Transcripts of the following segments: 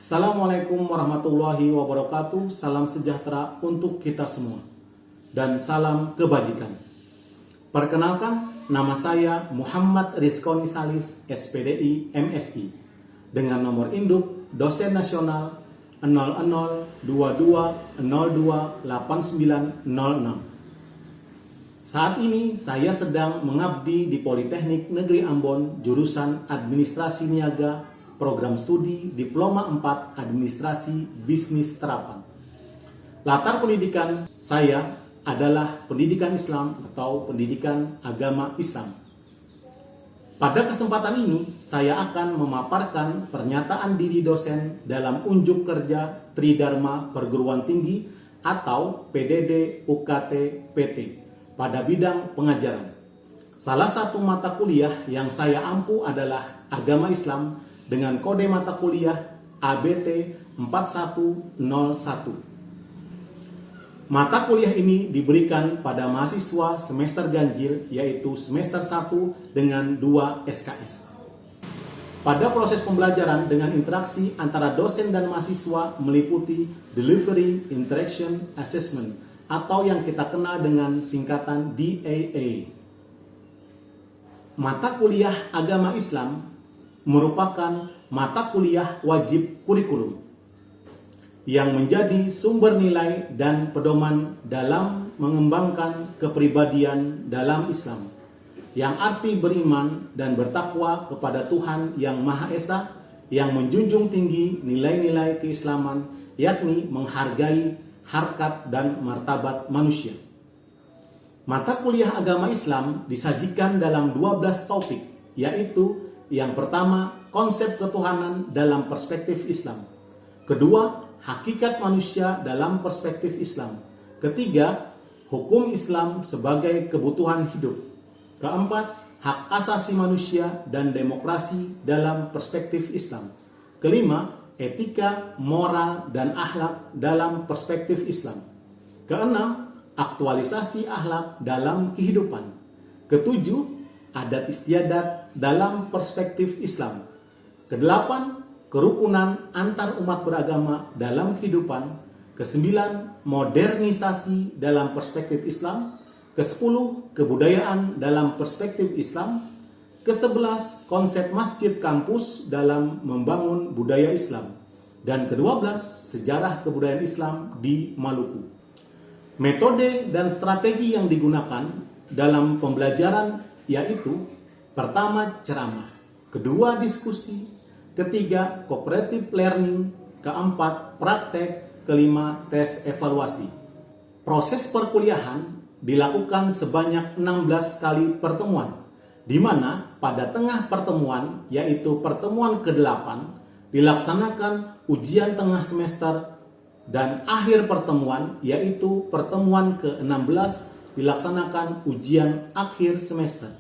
Assalamualaikum warahmatullahi wabarakatuh. Salam sejahtera untuk kita semua dan salam kebajikan. Perkenalkan, nama saya Muhammad Rizkoni Salis, SPDI MSI, dengan nomor induk dosen nasional 0022028906. Saat ini saya sedang mengabdi di Politeknik Negeri Ambon, jurusan Administrasi Niaga, program studi Diploma 4 Administrasi Bisnis Terapan. Latar pendidikan saya adalah pendidikan Islam atau pendidikan agama Islam. Pada kesempatan ini, saya akan memaparkan pernyataan diri dosen dalam unjuk kerja Tridharma Perguruan Tinggi atau PDD UKT PT pada bidang pengajaran. Salah satu mata kuliah yang saya ampu adalah agama Islam dengan kode mata kuliah ABT 4101. Mata kuliah ini diberikan pada mahasiswa semester ganjil, yaitu semester 1 dengan 2 SKS. Pada proses pembelajaran dengan interaksi antara dosen dan mahasiswa meliputi Delivery Interaction Assessment atau yang kita kenal dengan singkatan DAA. Mata kuliah agama Islam merupakan mata kuliah wajib kurikulum yang menjadi sumber nilai dan pedoman dalam mengembangkan kepribadian dalam Islam, yang arti beriman dan bertakwa kepada Tuhan yang Maha Esa, yang menjunjung tinggi nilai-nilai keislaman, yakni menghargai harkat dan martabat manusia. Mata kuliah agama Islam disajikan dalam 12 topik, yaitu yang pertama, konsep ketuhanan dalam perspektif Islam. Kedua, hakikat manusia dalam perspektif Islam. Ketiga, hukum Islam sebagai kebutuhan hidup. Keempat, hak asasi manusia dan demokrasi dalam perspektif Islam. Kelima, etika, moral, dan akhlak dalam perspektif Islam. Keenam, aktualisasi akhlak dalam kehidupan. Ketujuh, adat istiadat dalam perspektif Islam. Kedelapan, kerukunan antar umat beragama dalam kehidupan. Kesembilan, modernisasi dalam perspektif Islam. Kesepuluh, kebudayaan dalam perspektif Islam. Kesebelas, konsep masjid kampus dalam membangun budaya Islam. Dan kedua belas, sejarah kebudayaan Islam di Maluku. Metode dan strategi yang digunakan dalam pembelajaran yaitu pertama ceramah, kedua diskusi, ketiga cooperative learning, keempat praktek, kelima tes evaluasi. Proses perkuliahan dilakukan sebanyak 16 kali pertemuan, di mana pada tengah pertemuan, yaitu pertemuan ke-8, dilaksanakan ujian tengah semester, dan akhir pertemuan, yaitu pertemuan ke-16, dilaksanakan ujian akhir semester.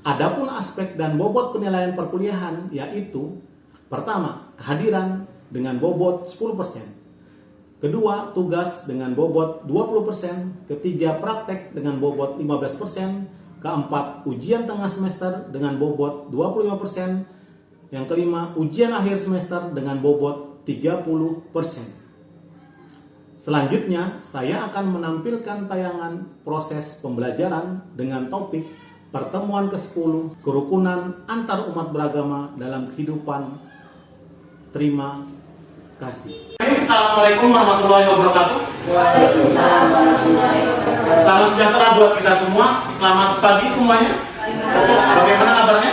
Adapun aspek dan bobot penilaian perkuliahan yaitu pertama, kehadiran dengan bobot 10%. Kedua, tugas dengan bobot 20%. Ketiga, praktek dengan bobot 15%. Keempat, ujian tengah semester dengan bobot 25%. Yang kelima, ujian akhir semester dengan bobot 30%. Selanjutnya, saya akan menampilkan tayangan proses pembelajaran dengan topik pertemuan ke-10, kerukunan antar umat beragama dalam kehidupan. Terima kasih. Assalamualaikum warahmatullahi wabarakatuh. Waalaikumsalam warahmatullahi wabarakatuh. Salam sejahtera buat kita semua. Selamat pagi semuanya. Bagaimana kabarnya?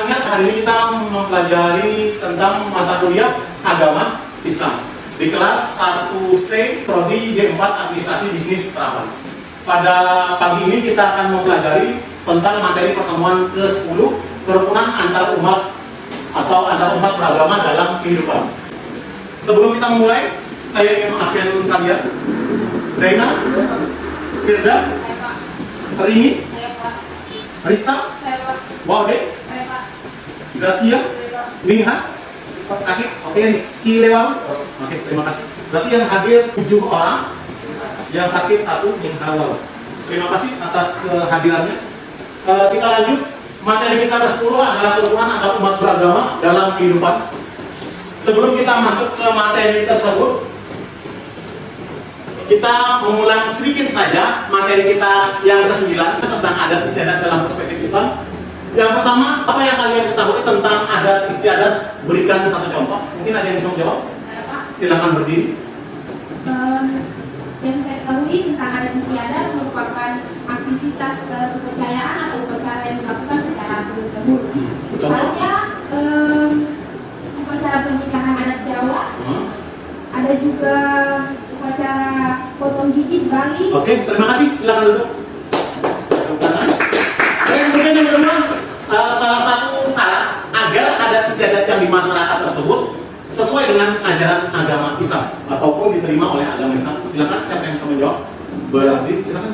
Ingat, hari ini kita mempelajari tentang mata kuliah agama Islam di kelas 1C Prodi D4 Administrasi Bisnis Terapan. Pada pagi ini kita akan mempelajari tentang materi pertemuan ke-10, kerukunan antar umat atau antar umat beragama dalam kehidupan. Sebelum kita mulai, saya ingin mengabsen kalian. Zaina, Firda, Rini, Rista, Waude, Zaskia, Ningha, sakit. Oke, Rizky Lewang. Oke, terima kasih. Berarti yang hadir 7 orang, yang sakit 1, Ningha Lewang. Terima kasih atas kehadirannya. Kita lanjut materi kita ke-10 adalah kerukunan antar umat beragama dalam kehidupan. Sebelum kita masuk ke materi tersebut, kita mengulang sedikit saja materi kita yang ke-9 tentang adat istiadat dalam perspektif Islam. Yang pertama, apa yang kalian ketahui tentang adat istiadat? Berikan satu contoh. Mungkin ada yang bisa menjawab? Silakan berdiri. Yang saya ketahui tentang adat istiadat merupakan aktivitas kepercayaan atau upacara yang dilakukan secara turun-temurun. Misalnya upacara pernikahan adat Jawa, ada juga upacara potong gigi di Bali. Oke, terima kasih. Silakan duduk. Kemudian yang kedua, salah satu syarat agar adat istiadat yang di masyarakat tersebut sesuai dengan ajaran agama Islam ataupun diterima oleh agama Islam. Silakan, siapa yang bisa menjawab? Berdiri, silakan.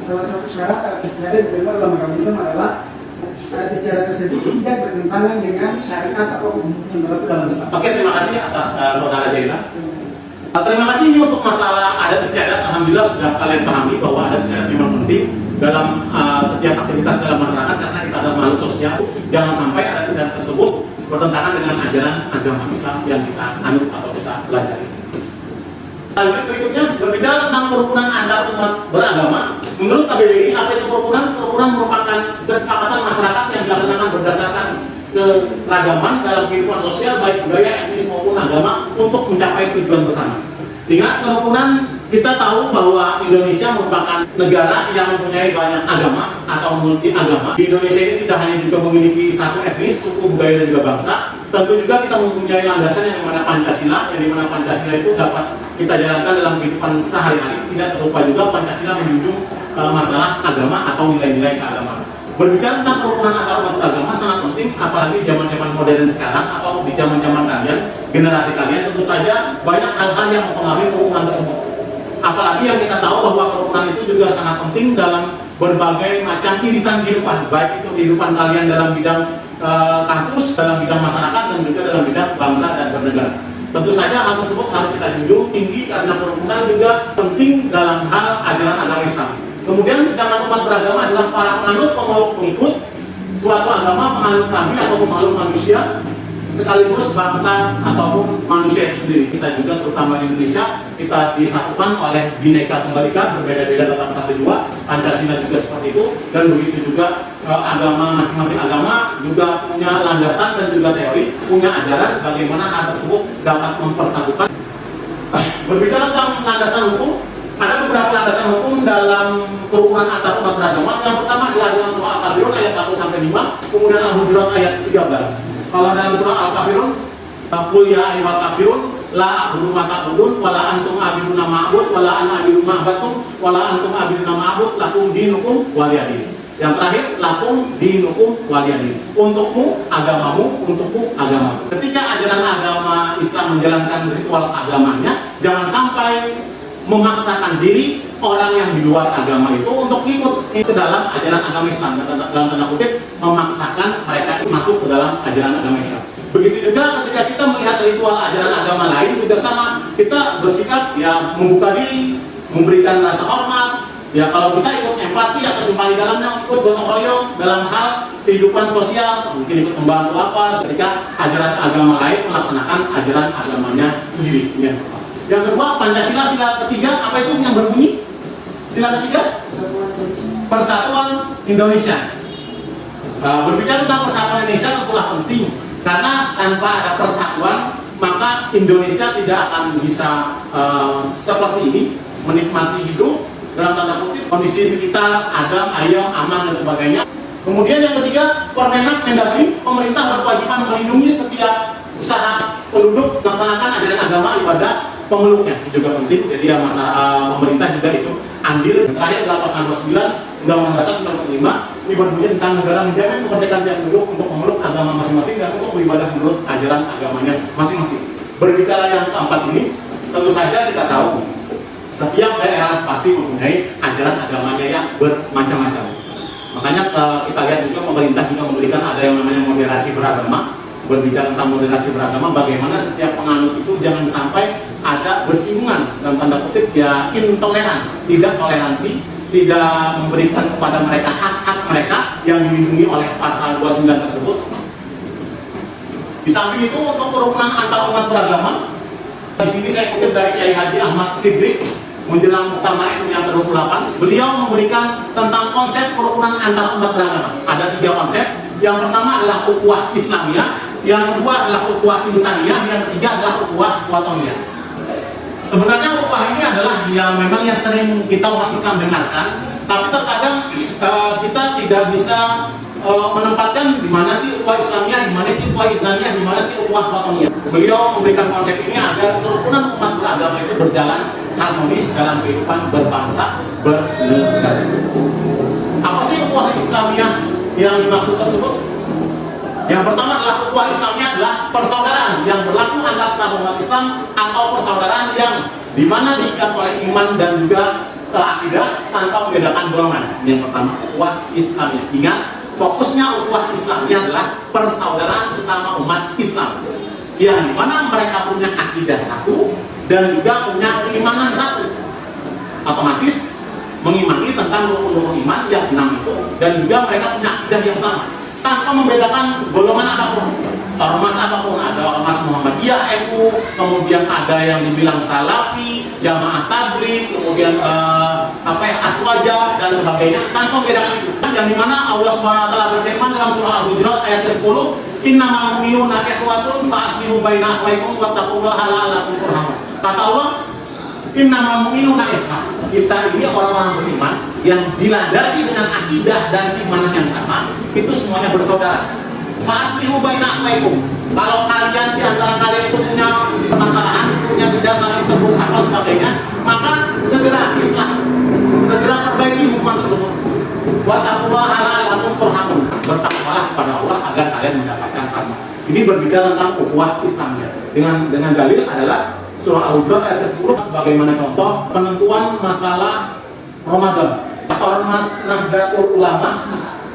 Salah satu syarat adat istiadat diterima dalam agama Islam adalah adat istiadat tersebut tidak bertentangan dengan syariat atau hukum yang berlaku dalam Islam. Oke, terima kasih atas saudara Jaila. Terima kasih ini untuk masalah adat istiadat. Alhamdulillah sudah kalian pahami bahwa adat istiadat memang penting dalam setiap aktivitas dalam masyarakat karena kita adalah makhluk sosial. Jangan sampai adat istiadat tersebut bertentangan dengan ajaran agama Islam yang kita anut atau kita pelajari. Lanjut berikutnya berbicara tentang kerukunan antar umat beragama. Menurut KBBI, apa itu kerukunan? Kerukunan merupakan kesepakatan masyarakat yang dilaksanakan berdasarkan keragaman dalam kehidupan sosial baik budaya, etnis maupun agama untuk mencapai tujuan bersama. Ingat, kerukunan kita tahu bahwa Indonesia merupakan negara yang mempunyai banyak agama atau multi agama. Di Indonesia ini tidak hanya juga memiliki satu etnis, suku, budaya, dan juga bangsa. Tentu juga kita mempunyai landasan yang dimana Pancasila, yang dimana Pancasila itu dapat kita jalankan dalam kehidupan sehari-hari. Tidak terlupa juga Pancasila menjunjung masalah agama atau nilai-nilai keagamaan. Berbicara tentang kerukunan antar umat beragama sangat penting, apalagi zaman-zaman modern sekarang atau di zaman-zaman kalian, generasi kalian, tentu saja banyak hal-hal yang mempengaruhi kerukunan tersebut. Apalagi yang kita tahu bahwa kerukunan itu juga sangat penting dalam berbagai macam irisan kehidupan, baik itu kehidupan kalian dalam bidang kampus, dalam bidang masyarakat, dan juga dalam bidang bangsa dan bernegara. Tentu saja hal tersebut harus kita junjung tinggi karena kerukunan juga penting dalam hal ajaran agama Islam. Kemudian sedangkan umat beragama adalah para penganut, pemeluk, pengikut suatu agama, penganut nabi atau pemeluk manusia, sekaligus bangsa ataupun manusia itu sendiri. Kita juga terutama di Indonesia, kita disatukan oleh Bhinneka Tunggal Ika, berbeda-beda tetap satu jua. Pancasila juga seperti itu, dan begitu juga agama, masing-masing agama juga punya landasan dan juga teori, punya ajaran bagaimana hal tersebut dapat mempersatukan. Berbicara tentang landasan hukum, ada beberapa landasan hukum dalam kerukunan antar umat beragama. Yang pertama adalah dalam surah Al-Kafirun ayat 1-5, kemudian Al-Hujurat ayat 13. Kalau dalam surah Al-Kafirun, qul ya ayyuhal kafirun la a'budu ma ta'budun wala antum a'buduna ma'bud wala ana a'budu ma ta'budun wala antum a'buduna ma'bud lakum dinukum waliyadin. Yang terakhir, lakum dinukum waliyadin. Untukmu agamamu, untukku agamamu. Ketika ajaran agama Islam menjalankan ritual agamanya, jangan sampai memaksakan diri orang yang di luar agama itu untuk ikut ke dalam ajaran agama Islam, dalam tanda kutip memaksakan mereka masuk ke dalam ajaran agama Islam. Begitu juga ketika kita melihat ritual ajaran agama lain juga sama, kita bersikap ya membuka diri, memberikan rasa hormat, ya kalau bisa ikut empati atau simpati dalamnya, ikut gotong royong dalam hal kehidupan sosial, mungkin ikut membantu apa ketika ajaran agama lain melaksanakan ajaran agamanya sendiri. Yang kedua, Pancasila sila ketiga, apa itu yang berbunyi? Sila ketiga? Persatuan Indonesia. Berbicara tentang persatuan Indonesia tentulah penting, karena tanpa ada persatuan, maka Indonesia tidak akan bisa seperti ini, menikmati hidup dalam tanda kutip, kondisi sekitar adem, ayem, aman, dan sebagainya. Kemudian yang ketiga, Permenak Mendagri, pemerintah berkewajiban melindungi setiap usaha penduduk melaksanakan ajaran agama ibadah pemeluknya. Itu juga penting, jadi ya pemerintah juga itu andil. Terakhir adalah pasal 29 Undang-Undang Dasar 1945, ini berbunyi tentang negara menjamin kemerdekaan tiap penduduk untuk memeluk agama masing-masing dan untuk beribadah menurut ajaran agamanya masing-masing. Berbicara yang keempat ini, tentu saja kita tahu setiap daerah pasti mempunyai ajaran agamanya yang bermacam-macam. Makanya kita lihat juga pemerintah juga memberikan ada yang namanya moderasi beragama. Berbicara tentang moderasi beragama, bagaimana setiap penganut itu jangan sampai ada bersinggungan dalam tanda kutip ya intoleran, tidak toleransi tidak memberikan kepada mereka hak-hak mereka yang dilindungi oleh pasal 29 tersebut. Di samping itu untuk kerukunan antar umat beragama, di sini saya kutip dari Kiai Haji Ahmad Siddiq menjelang Muktamar NU yang ke-28, beliau memberikan tentang konsep kerukunan antar umat beragama. Ada 3 konsep. Yang pertama adalah ukhuwah Islamiyah, yang kedua adalah ukhuwah insaniyah, yang ketiga adalah ukhuwah watoniyah. Sebenarnya ukhuwah ini adalah yang memang yang sering kita umat Islam dengarkan, tapi terkadang kita tidak bisa menempatkan di mana sih ukhuwah Islamiyah, di mana sih ukhuwah insaniyah, di mana sih ukhuwah watoniyah. Beliau memberikan konsep ini agar kerukunan umat beragama itu berjalan harmonis dalam kehidupan berbangsa bernegara. Apa sih ukhuwah Islamiyah yang dimaksud tersebut? Yang pertama adalah ukhuwah Islamiyah adalah persaudaraan yang berlaku antar sesama umat Islam atau persaudaraan yang dimana diikat oleh iman dan juga akidah tanpa membedakan golongan. Yang pertama ukhuwah Islamiyah. Ingat, fokusnya ukhuwah Islamiyah adalah persaudaraan sesama umat Islam yang dimana mereka punya akidah satu dan juga punya keimanan satu. Otomatis mengimani tentang rukun-rukun iman yang 6 itu, dan juga mereka punya akidah yang sama tanpa membedakan golongan apapun, ormas apapun. Ada ormas Muhammadiyah NU, kemudian ada yang dibilang Salafi, Jamaah Tabligh, kemudian Aswaja dan sebagainya, tanpa membedakan itu. Yang dimana Allah SWT berfirman dalam surah Al-Hujurat ayat ke-10, innamal mu'minuna ikhwatun fa aslihu baina akhwaykum wattaqullaha la'allakum turhamun. Kata Allah, innamal mu'minuna ikhwah. Kita ini orang-orang beriman yang dilandasi dengan akidah dan keimanan yang sama, itu semuanya bersaudara. Fa aslihu baina akhwaykum. Kalau kalian di antara kalian itu punya permasalahan, punya tidak saling tegur sapa sebagainya, maka segera islah, segera perbaiki hubungan tersebut. Wattaqullaha la'allakum turhamun. Bertakwalah kepada Allah agar kalian mendapatkan rahmat. Ini berbicara tentang ukhuwah Islamiyah. Dengan dalil adalah surah Al-Hujurat ayat ke-10 sebagaimana contoh penentuan masalah Ramadan. Ormas Nahdlatul Ulama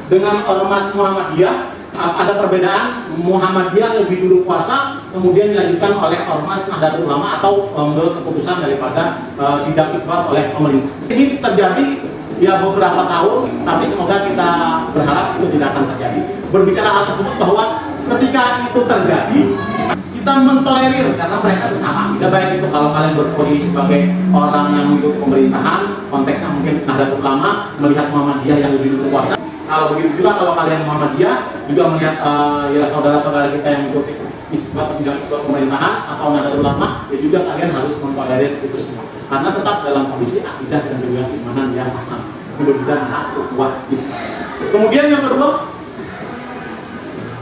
dengan ormas Muhammadiyah ada perbedaan. Muhammadiyah lebih dulu puasa, kemudian dilanjutkan oleh ormas Nahdlatul Ulama atau menurut keputusan daripada sidang isbat oleh pemerintah. Ini terjadi ya beberapa tahun, tapi semoga kita berharap itu tidak akan terjadi. Berbicara hal tersebut bahwa ketika itu terjadi, kita mentolerir karena mereka sesama. Tidak baik itu kalau kalian berposisi sebagai orang yang mengikuti pemerintahan, konteksnya mungkin Nahdlatul Ulama melihat Muhammadiyah yang lebih dulu kuasa. Kalau begitu juga kalau kalian Muhammadiyah juga melihat ya saudara-saudara kita yang mengikuti sidang isbat pemerintahan atau Nahdlatul Ulama, ya juga kalian harus mentolerir itu semua. Karena tetap dalam kondisi akidah dan juga keimanan yang sama. Berbicara tentang ukhuwah Islam. Kemudian yang kedua,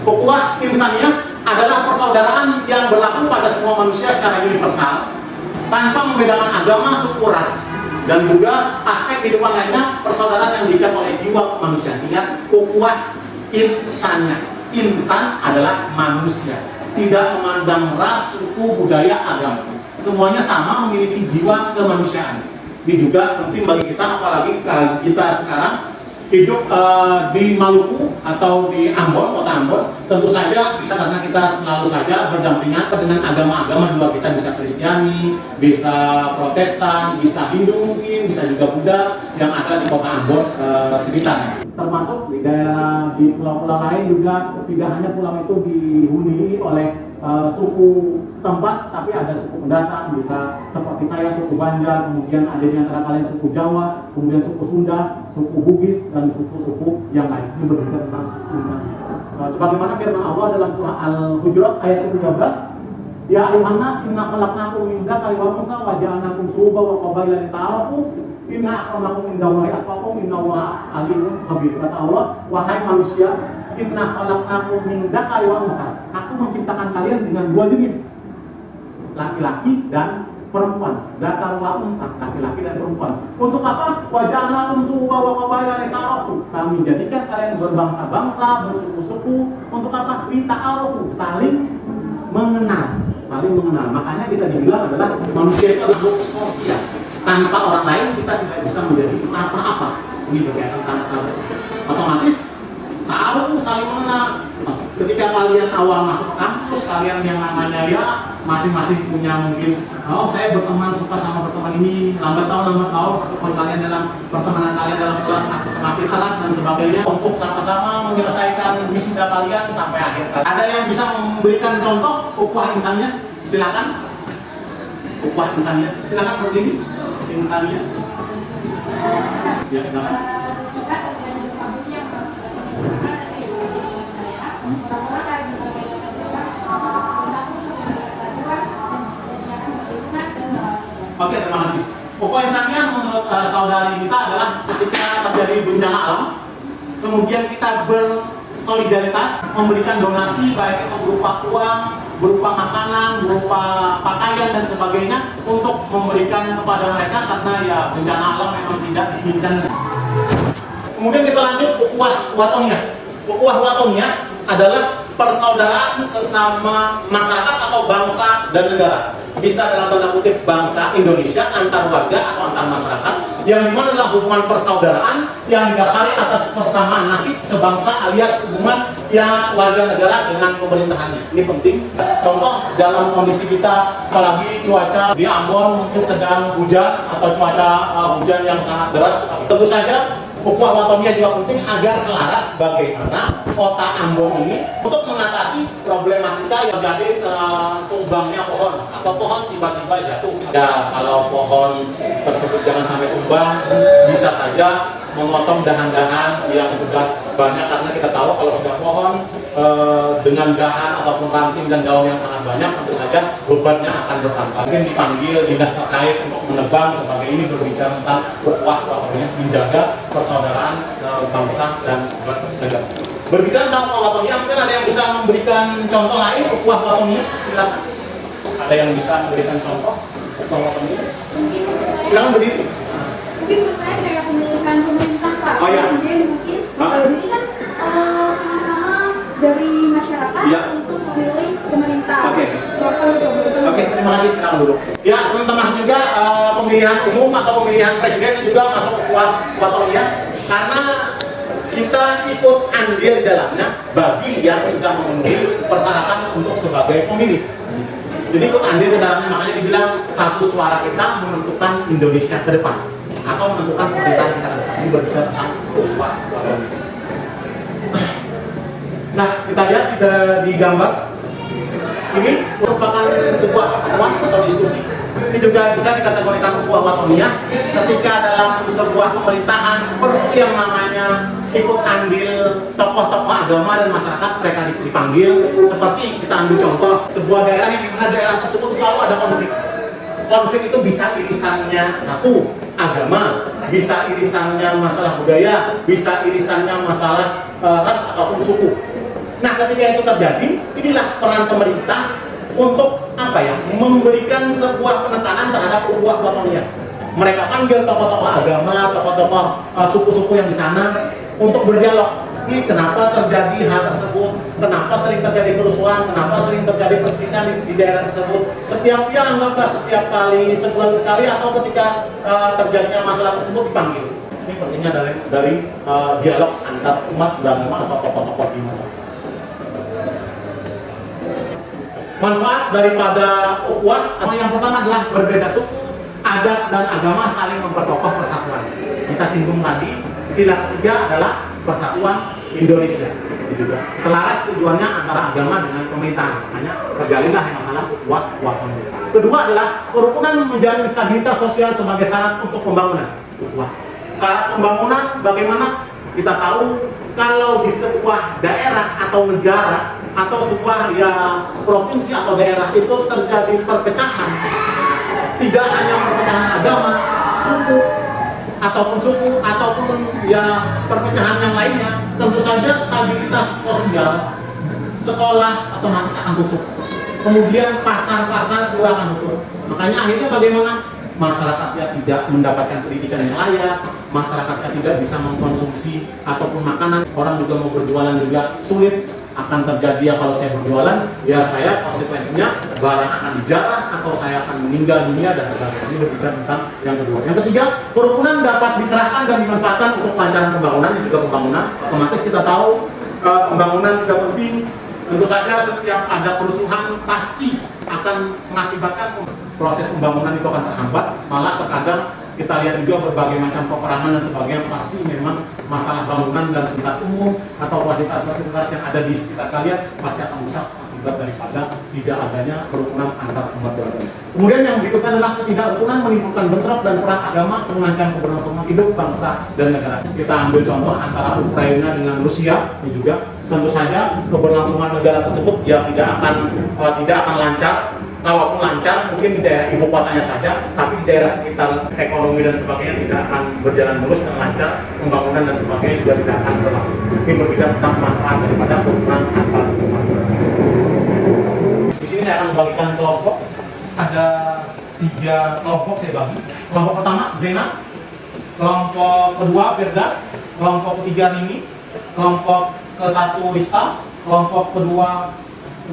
ukhuwah insaniyah adalah persaudaraan yang berlaku pada semua manusia secara universal tanpa membedakan agama, suku, ras, dan juga aspek kehidupan lainnya. Persaudaraan yang diikat oleh jiwa manusia. Ingat, ukhuwah insaniyah. Insan adalah manusia, tidak memandang ras, suku, budaya, agama. Semuanya sama, memiliki jiwa kemanusiaan. Ini juga penting bagi kita, apalagi kita sekarang hidup di Maluku atau di Ambon, kota Ambon. Tentu saja karena kita selalu saja berdampingan dengan agama-agama di luar kita, bisa Kristiani, bisa Protestan, bisa Hindu mungkin, bisa juga Buddha yang ada di kota Ambon sekitarnya. Termasuk di daerah di pulau-pulau lain juga, tidak hanya pulau itu dihuni oleh suku setempat, tapi ada suku pendatang, bisa seperti saya suku Banjar, kemudian ada di antara kalian suku Jawa, kemudian suku Sunda, suku Bugis, dan suku-suku yang lain. Ini berbicara tentang insan. Sebagaimana firman Allah dalam surah Al-Hujurat ayat ke-13, ya ayuhan nas inna khalaqnakum min dzakari wa unsa wa ja'alnakum syu'uban wa qabaila lita'arafu inna akramakum indallahi atqakum innallaha alimun khabir. Kata Allah, wahai manusia, inna khalaqnakum min dzakari wa unsa. Aku menciptakan kalian dengan 2 jenis, laki-laki dan perempuan. Dzakar wa unsa, laki-laki dan perempuan. Untuk apa? Wa ja'alnakum syu'uban wa qabaila lita'arafu. Kami jadikan kalian berbangsa-bangsa, bersuku-suku. Untuk apa? Lita'arafu, saling mengenal. Saling mengenal. Makanya kita dibilang adalah manusia itu adalah sosial. Tanpa orang lain kita tidak bisa menjadi apa-apa. Ini berkaitan kata-kata tersebut. Otomatis ta'aruf, saling mengenal. Ketika kalian awal masuk ke kampus, kalian yang namanya ya masing-masing punya mungkin, oh saya berteman suka sama berteman ini, lambat tahun pertemuan kalian dalam pertemanan kalian dalam kelas semakin erat dan sebagainya untuk sama-sama menyelesaikan wisuda kalian sampai akhir. Ada yang bisa memberikan contoh ukhuwah insaniyah? Silakan. Ukhuwah insaniyah, silakan berdiri. Insaniyah. Ya silakan. Oke, terima kasih. Ukhuwah insaniyah menurut saudari kita adalah ketika terjadi bencana alam, kemudian kita bersolidaritas, memberikan donasi baik itu berupa uang, berupa makanan, berupa pakaian dan sebagainya untuk memberikan kepada mereka karena ya bencana alam memang tidak diinginkan. Kemudian kita lanjut ukhuwah watoniyah. Ukhuwah watoniyah adalah persaudaraan sesama masyarakat atau bangsa dan negara. Bisa dalam tanda kutip bangsa Indonesia antar warga atau antar masyarakat, yang dimana adalah hubungan persaudaraan yang didasari atas persamaan nasib sebangsa alias hubungan ya warga negara dengan pemerintahannya. Ini penting. Contoh dalam kondisi kita, apalagi cuaca di Ambon mungkin sedang hujan atau cuaca hujan yang sangat deras, tentu saja ukhuwah watoniyah juga penting agar selaras bagaimana kota Ambon ini untuk mengatasi problematika yang terjadi tumbangnya pohon atau pohon tiba-tiba jatuh. Ya kalau pohon tersebut jangan sampai tumbang, bisa saja memotong dahan-dahan yang sudah banyak karena kita tahu kalau sudah pohon dengan dahan ataupun ranting dan daun yang sangat banyak tentu saja bebannya akan bertambah. Mungkin dipanggil dinas terkait untuk menebang sebagai ini berbicara tentang ukhuwah watoniyah menjaga persaudaraan bangsa dan negara. Berbicara tentang ukhuwah watoniyah, mungkin ada yang bisa memberikan contoh lain ukhuwah watoniyah? Silakan. Ada yang bisa memberikan contoh ukhuwah watoniyah? Silakan berdiri. Mungkin saya kayak pemilihan pemerintah Pak Presiden mungkin. Jadi kan sama-sama dari masyarakat untuk memilih pemerintah. Oke, terima kasih. Silakan duduk. Ya, termasuk juga pemilihan umum atau pemilihan presiden juga masuk ukhuwah watoniyah karena kita ikut andil di dalamnya bagi yang sudah memenuhi persyaratan untuk sebagai pemilih. Jadi ikut andil di dalamnya, makanya dibilang satu suara kita menentukan Indonesia ke depan atau menentukan pemerintahan kita ke depan. Ini berbicara tentang ukhuwah watoniyah. Nah, kita lihat di gambar ini merupakan sebuah pertemuan atau diskusi. Ini juga bisa dikategorikan ukhuwah watoniyah ketika dalam sebuah pemerintahan perlu yang namanya ikut andil tokoh-tokoh agama dan masyarakat, mereka dipanggil. Seperti kita ambil contoh sebuah daerah yang dimana daerah tersebut selalu ada konflik. Konflik itu bisa irisannya satu agama, bisa irisannya masalah budaya, bisa irisannya masalah ras ataupun suku. Nah, ketika itu terjadi, inilah peran pemerintah untuk memberikan sebuah penekanan terhadap ukhuwah watoniyah. Mereka panggil tokoh-tokoh agama, tokoh-tokoh suku-suku yang di sana untuk berdialog. Ini kenapa terjadi hal tersebut? Kenapa sering terjadi kerusuhan? Kenapa sering terjadi perselisihan di daerah tersebut? Setiap kali sebulan sekali atau ketika terjadinya masalah tersebut dipanggil. Ini pentingnya dari dialog antar umat beragama atau tokoh-tokoh di masyarakat. Manfaat daripada ukhuwah yang pertama adalah berbeda suku, adat dan agama saling memperkokoh persatuan. Kita singgung tadi, sila ketiga adalah persatuan Indonesia. Juga selaras tujuannya antara agama dengan pemerintahan. Makanya terjalinlah masalah ukhuwah watoniyah. Kedua adalah kerukunan menjamin stabilitas sosial sebagai syarat untuk pembangunan. Ukhuwah. Syarat pembangunan bagaimana? Kita tahu kalau di sebuah daerah atau negara atau sebuah provinsi atau daerah itu terjadi perpecahan, tidak hanya perpecahan agama, suku ataupun perpecahan yang lainnya, tentu saja stabilitas sosial, sekolah otomatis akan tutup. Kemudian pasar-pasar juga akan tutup. Makanya akhirnya bagaimana? Masyarakatnya tidak mendapatkan pendidikan yang layak, masyarakatnya tidak bisa mengkonsumsi ataupun makanan, orang juga mau berjualan juga sulit. Akan terjadi kalau saya berjualan, saya konsekuensinya barang akan dijarah atau saya akan meninggal dunia dan sebagainya. Ini berbicara tentang yang kedua. Yang ketiga, kerukunan dapat dikerahkan dan dimanfaatkan untuk kelancaran pembangunan dan juga pembangunan. Otomatis kita tahu pembangunan juga penting. Tentu saja setiap ada kerusuhan pasti akan mengakibatkan proses pembangunan itu akan terhambat, malah terkadang kita lihat juga berbagai macam peperangan dan sebagainya. Pasti memang masalah bangunan dan fasilitas umum atau fasilitas-fasilitas yang ada di sekitar kalian pasti akan rusak akibat daripada tidak adanya kerukunan antar umat beragama. Kemudian yang berikutnya adalah ketidakrukunan menimbulkan bentrok dan perang agama mengancam keberlangsungan hidup bangsa dan negara. Kita ambil contoh antara Ukraina dengan Rusia, ini juga tentu saja keberlangsungan negara tersebut ya tidak akan lancar. Kalaupun lancar, mungkin di daerah ibu kotanya saja, tapi di daerah sekitar ekonomi dan sebagainya tidak akan berjalan mulus dan lancar, pembangunan dan sebagainya juga tidak akan berlangsung. Ini berbicara tentang manfaat daripada hubungan antar umat. Di sini saya akan membagikan kelompok. Ada 3 kelompok saya bagi. Kelompok pertama Zena, kelompok kedua Firda, kelompok ketiga Rini, kelompok ke-1 Rista, kelompok kedua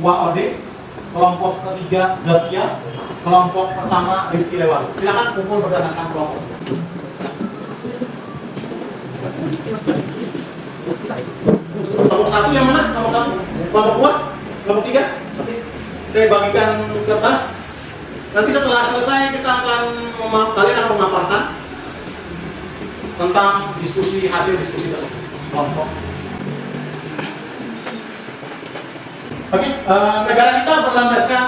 Ode, kelompok ketiga Zaskia, kelompok pertama Rizky Lewat. Silakan kumpul berdasarkan kelompok. Kelompok 1 yang mana? Kelompok 1. Kelompok 2? Kelompok 3? Oke. Saya bagikan kertas. Nanti setelah selesai kita akan kalian akan memaparkan tentang hasil diskusi tersebut. Kelompok. Oke, negara kita berlandaskan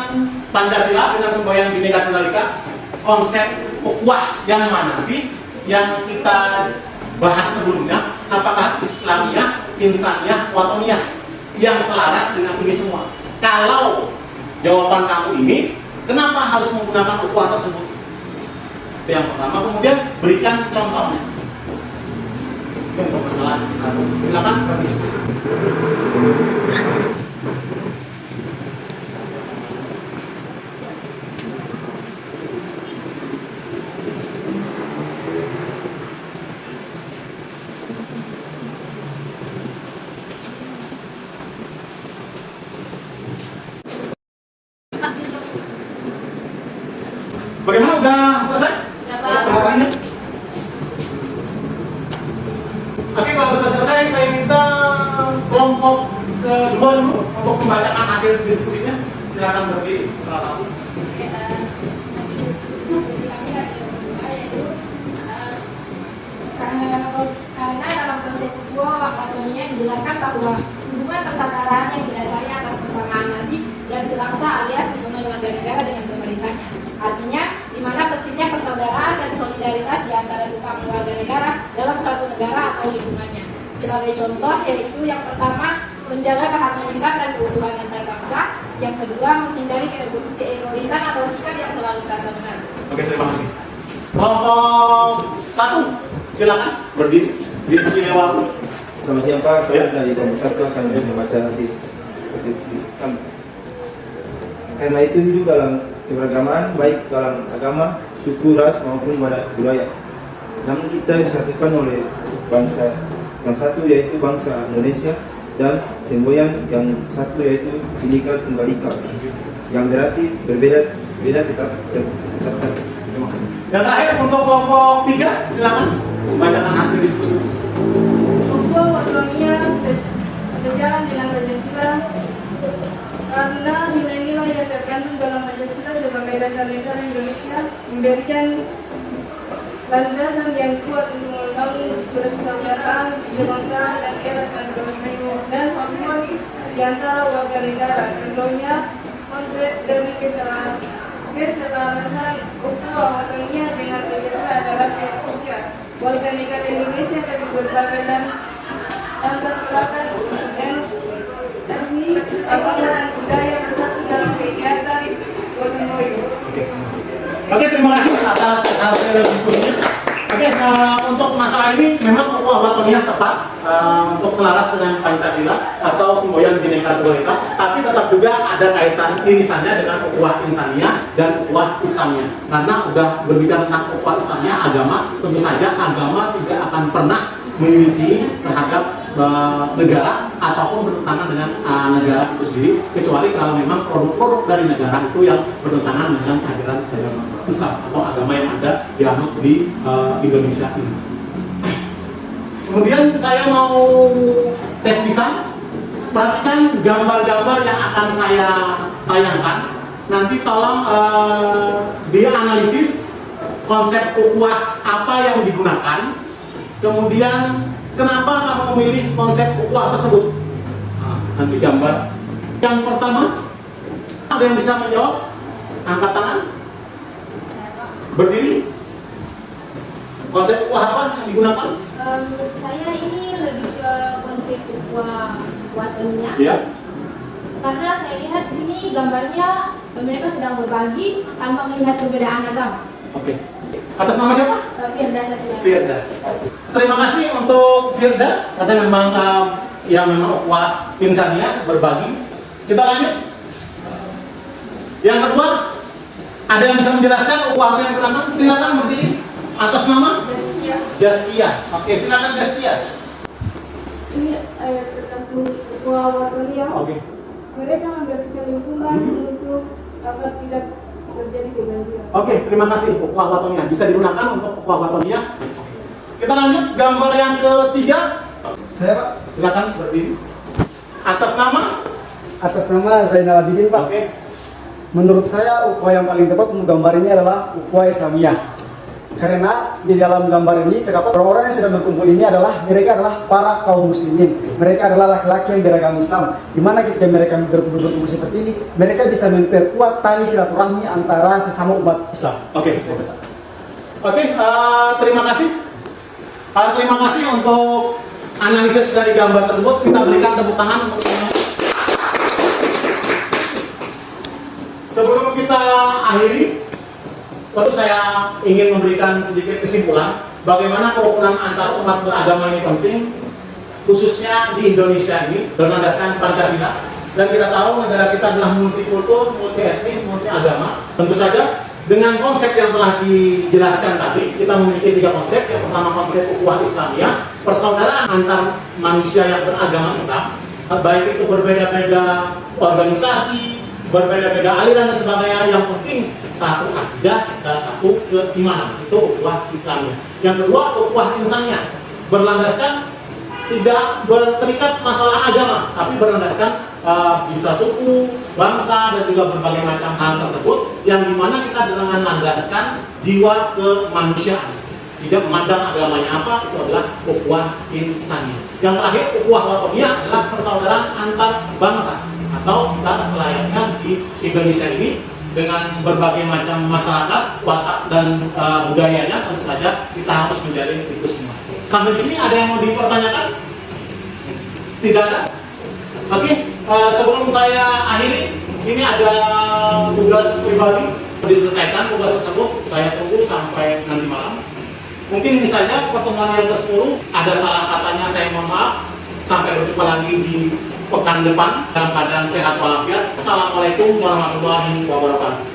Pancasila dengan semboyan Bhinneka Tunggal Ika. Konsep ukhuwah yang mana sih yang kita bahas sebelumnya? Apakah Islamiyah, Insaniyah, Watoniyah yang selaras dengan ini semua? Kalau jawaban kamu ini, kenapa harus menggunakan ukhuwah tersebut? Itu yang pertama. Kemudian berikan contohnya. Itu untuk masalah. Silakan berdiskusi. Bagaimana? Udah selesai? Presentasinya? Oke, kalau sudah selesai, saya minta kelompok kedua dulu untuk membacakan hasil diskusinya. Silakan berdiri salah satu. Hasil diskusi kami dari yang kedua yaitu karena dalam konsep ukhuwah Watoniyah dijelaskan bahwa hubungan persaudaraan yang didasari atas persamaan nasib dan sebangsa alias hubungan warga negara dengan pemerintahnya. Artinya, di mana pentingnya persaudaraan dan solidaritas di antara sesama warga negara dalam suatu negara atau lingkungannya. Sebagai contoh, yaitu yang pertama, menjaga keharmonisan dan keutuhan antar bangsa. Yang kedua, menghindari keegoisan atau sikap yang selalu merasa benar. Oke, terima kasih. Kelompok 1, silakan berdiri. Rizky Lewat. Selamat siang Pak, saya dari kelompok 1 akan membaca hasil. Karena itu hidup dalam keberagaman, baik dalam agama, suku, ras maupun budaya. Namun kita disatukan oleh bangsa yang satu yaitu bangsa Indonesia dan semboyan yang satu yaitu Bhinneka Tunggal Ika, yang berarti berbeda tetap satu. Terima kasih. Yang terakhir untuk kelompok 3, silakan membacakan hasil diskusi. Ukhuwah Watoniyah sejalan dengan Pancasila karena nilai-nilai yang terkandung dalam Pancasila sebagai dasar negara Indonesia memberikan landasan yang kuat untuk membangun persaudaraan, kebangsaan dan erat dan harmonis di antara warga negara. Contohnya, konsep demi keselarasan ukhuwah Watoniyah dengan Pancasila adalah tiga. Warga negara Indonesia dari berbagai dan antar belakang etnis, agama dan budaya bersatu dalam kegiatan gotong royong. Oke, terima kasih atas hasil diskusinya. Oke, untuk masalah ini memang ukhuwah Watoniyah tepat untuk selaras dengan Pancasila atau semboyan Bhinneka Tunggal Ika, tapi tetap juga ada kaitan irisannya dengan ukhuwah Insaniyah dan ukhuwah Islamiyah. Karena udah berbicara tentang ukhuwah Islamiyah, agama, tentu saja agama tidak akan pernah menyelisih terhadap negara ataupun bertentangan dengan negara itu sendiri, kecuali kalau memang produk-produk dari negara itu yang bertentangan dengan ajaran agama Islam atau agama yang ada dianut di Indonesia ini. Kemudian saya mau tes lisan. Perhatikan gambar-gambar yang akan saya tayangkan. nanti tolong dianalisis konsep ukhuwah apa yang digunakan, kemudian kenapa kamu memilih konsep ukhuwah tersebut. Nah, nanti gambar. Yang pertama, ada yang bisa menjawab? Angkat tangan. Berdiri. Konsep ukhuwah apa yang digunakan? Menurut saya ini lebih ke konsep ukhuwah watonia. Ya. Karena saya lihat di sini gambarnya mereka sedang berbagi tanpa melihat perbedaan agama. Oke. Atas nama siapa? Firda Satya. Firda. Terima kasih untuk Firda karena memang yang memang ukhuwah insaniyah berbagi. Kita lanjut. Yang kedua, ada yang bisa menjelaskan ukhuwah yang digunakan? Silakan berdiri. Atas nama? Jaskia. Oke, silakan Jaskia. Ini ayat tentang ukhuwah watonia. Oke. Mereka membersihkan lingkungan untuk agar tidak terjadi kebanjiran. Oke, terima kasih. Ukhuwah watonia bisa digunakan untuk ukhuwah watonia. Kita lanjut gambar yang ketiga. Saya Pak, Silakan berdiri. Atas nama? atas nama Zainal Abidin Pak. Oke. Menurut saya ukhuwah yang paling tepat untuk gambar ini adalah ukhuwah Islamiyah. Karena di dalam gambar ini terdapat orang-orang yang sedang berkumpul ini adalah mereka adalah para kaum muslimin. Mereka adalah laki-laki yang beragama Islam. Di mana ketika mereka berkumpul seperti ini, mereka bisa memperkuat tali silaturahmi antara sesama umat Islam. Oke, terima kasih. Terima kasih untuk analisis dari gambar tersebut. Kita berikan tepuk tangan untuk semuanya. Sebelum kita akhiri, tentu saya ingin memberikan sedikit kesimpulan bagaimana kerukunan antar umat beragama ini penting, khususnya di Indonesia ini berlandaskan Pancasila. Dan kita tahu negara kita adalah multikultur, multi etnis, multi agama. Tentu saja dengan konsep yang telah dijelaskan tadi, kita memiliki 3 konsep. Yang pertama konsep ukhuwah Islamiyah, persaudaraan antar manusia yang beragama Islam, baik itu berbeda-beda organisasi, berbeda-beda aliran dan sebagainya. Yang penting satu akidah dan satu keimanan, itu ukhuwah Islamiyah. Yang kedua ukhuwah insaniyah, berlandaskan tidak terikat masalah agama, tapi berlandaskan bisa suku, bangsa, dan juga berbagai macam hal tersebut, yang dimana kita dengan landaskan jiwa kemanusiaan, tidak memandang agamanya apa. Itu adalah ukhuwah insaniyah. Yang terakhir ukhuwah watonia adalah persaudaraan antar bangsa, atau kita selayaknya di Indonesia ini dengan berbagai macam masyarakat, watak dan budayanya, tentu saja kita harus menjalin itu semua. Sampai di sini ada yang mau dipertanyakan? Tidak ada? Oke, sebelum saya akhiri, ini ada tugas pribadi diselesaikan. Tugas tersebut saya tunggu sampai nanti malam. Mungkin ini saja pertemuan yang ke-10. Ada salah katanya, saya mohon maaf. Sampai berjumpa lagi di pekan depan dalam keadaan sehat walafiat. Assalamualaikum warahmatullahi wabarakatuh.